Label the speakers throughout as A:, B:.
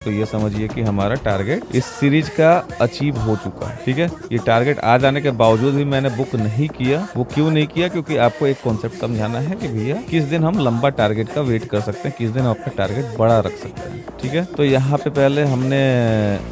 A: तो ये समझिए कि हमारा टारगेट इस सीरीज का अचीव हो चुका है। ठीक है, ये टारगेट आ जाने के बावजूद भी मैंने बुक नहीं किया। वो क्यों नहीं किया? क्योंकि आपको एक कॉन्सेप्ट समझाना है कि भैया किस दिन हम लंबा टारगेट का वेट कर सकते हैं, किस दिन हम अपना टारगेट बड़ा रख सकते हैं। ठीक है, तो यहाँ पे पहले हमने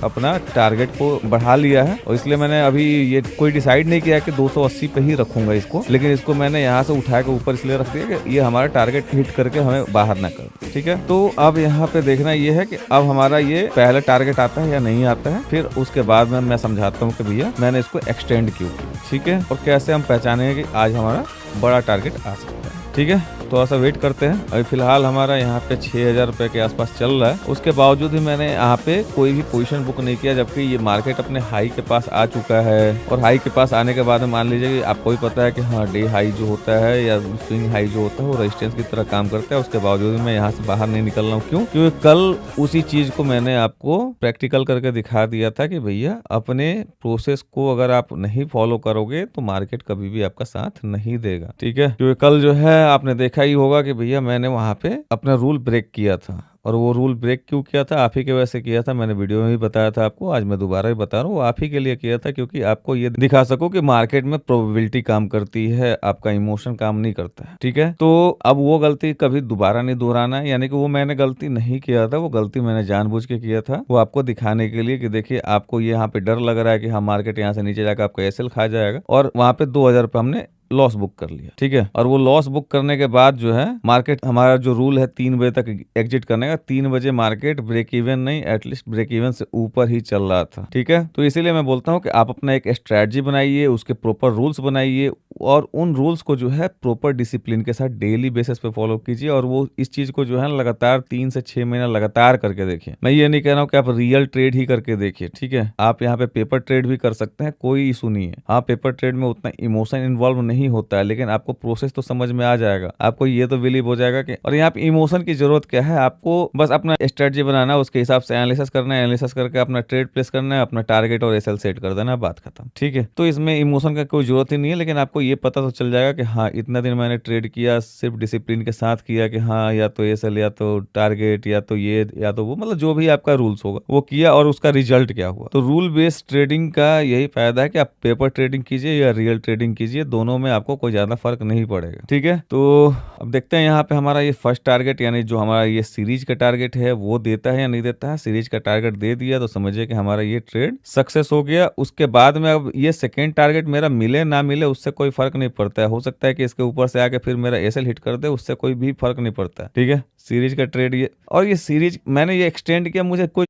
A: अपना टारगेट को बढ़ा लिया है और इसलिए मैंने अभी ये कोई डिसाइड नहीं किया कि 280 पे ही रखूंगा इसको, लेकिन इसको मैंने यहाँ से उठा के ऊपर इसलिए रख दिया कि ये हमारा टारगेट हिट करके हमें बाहर ना कर। ठीक है, तो अब यहाँ पे देखना ये है कि अब हमारा ये पहले टारगेट आता है या नहीं आता है, फिर उसके बाद में मैं समझाता हूँ कि भैया मैंने इसको एक्सटेंड क्यों किया। ठीक है, और कैसे हम पहचानेंगे कि आज हमारा बड़ा टारगेट आ सकता है। ठीक है, थोड़ा सा वेट करते हैं। अभी फिलहाल हमारा यहाँ पे 6,000 रुपए के आसपास चल रहा है। उसके बावजूद भी मैंने यहाँ पे कोई भी पोजीशन बुक नहीं किया, जबकि ये मार्केट अपने हाई के पास आ चुका है। और हाई के पास आने के बाद में मान लीजिए कि आपको भी पता है कि हाँ, डे हाई जो होता है या स्विंग हाई जो होता है वो रेजिस्टेंस की तरह काम करता है। उसके बावजूद भी मैं यहाँ से बाहर नहीं निकल रहा हूँ। क्यों? क्योंकि कल उसी चीज को मैंने आपको प्रैक्टिकल करके दिखा दिया था कि भैया अपने प्रोसेस को अगर आप नहीं फॉलो करोगे तो मार्केट कभी भी आपका साथ नहीं देगा। ठीक है, क्योंकि कल जो है आपने देखा ही होगा कि भैया मैंने वहां पे अपना रूल ब्रेक किया था। और वो रूल ब्रेक क्यों किया था? आप ही की वजह से किया था। मैंने वीडियो में भी बताया था आपको, आज मैं दोबारा भी बता रहा हूँ, आप ही के लिए किया था क्योंकि आपको ये दिखा सकूं कि मार्केट में प्रोबेबिलिटी काम करती है, आपका इमोशन काम नहीं करता है। ठीक है, तो अब वो गलती कभी दोबारा नहीं दोहराना है। यानी कि वो मैंने गलती नहीं किया था, वो गलती मैंने जानबूझ के किया था। वो आपको दिखाने के लिए कि देखिए आपको ये यहाँ पे डर लग रहा है कि हाँ मार्केट यहाँ से नीचे जाकर आपका एसएल खा जाएगा, और वहां पे 2,000 रुपये हमने लॉस बुक कर लिया। ठीक है, और वो लॉस बुक करने के बाद जो है मार्केट, हमारा जो रूल है 3 बजे तक एग्जिट करने का, 3 बजे मार्केट ब्रेक इवन नहीं, एटलीस्ट ब्रेक इवन से ऊपर ही चल रहा था। ठीक है, तो इसीलिए मैं बोलता हूँ कि आप अपना एक स्ट्रेटजी बनाइए, उसके प्रॉपर रूल्स बनाइए और उन रूल्स को जो है प्रॉपर डिसिप्लिन के साथ डेली बेसिस पे फॉलो कीजिए। और वो इस चीज को जो है लगातार 3 से 6 महीना लगातार करके देखिए। मैं ये नहीं कह रहा हूँ कि आप रियल ट्रेड ही करके देखिए। ठीक है, आप यहाँ पे पेपर ट्रेड भी कर सकते हैं, कोई इशू नहीं है। हाँ, पेपर ट्रेड में उतना इमोशन इन्वॉल्व नहीं होता है, लेकिन आपको प्रोसेस तो समझ में आ जाएगा। आपको ये तो बिलीव हो जाएगा कि, और यहाँ पे इमोशन की जरूरत क्या है, आपको बस अपना स्ट्रेटजी बनाना, उसके हिसाब से एनालिसिस करना है, एनालिसिस करके अपना ट्रेड प्लेस करना है, अपना टारगेट और एसएल सेट कर देना, बात खत्म। ठीक है, तो इसमें इमोशन का कोई जरूरत ही नहीं है। लेकिन आपको ये पता तो चल जाएगा कि हाँ, इतना दिन मैंने ट्रेड किया, सिर्फ डिसिप्लिन के साथ किया कि हाँ या तो एसएल या तो टारगेट या तो ये या तो वो, मतलब जो भी आपका रूल्स होगा वो किया, और उसका रिजल्ट क्या हुआ। तो रूल बेस्ड ट्रेडिंग का यही फायदा है कि आप पेपर ट्रेडिंग कीजिए या रियल ट्रेडिंग कीजिए, दोनों में आपको कोई ज्यादा फर्क नहीं पड़ेगा। ठीक है, तो अब देखते हैं यहाँ पे हमारा ये फर्स्ट टारगेट, यानी जो हमारा ये सीरीज का टारगेट है वो देता है या नहीं देता है। सीरीज का टारगेट दे दिया तो समझिए कि हमारा ये ट्रेड सक्सेस हो गया। उसके बाद में अब ये सेकेंड टारगेट मेरा मिले ना मिले उससे कोई फर्क नहीं पड़ता है। हो सकता है कि इसके ऊपर से आके फिर मेरा एसएल हिट कर दे, उससे कोई भी फर्क नहीं पड़ता है। ठीक है, सीरीज का ट्रेड ये, और ये सीरीज मैंने ये एक्सटेंड किया, मुझे कोई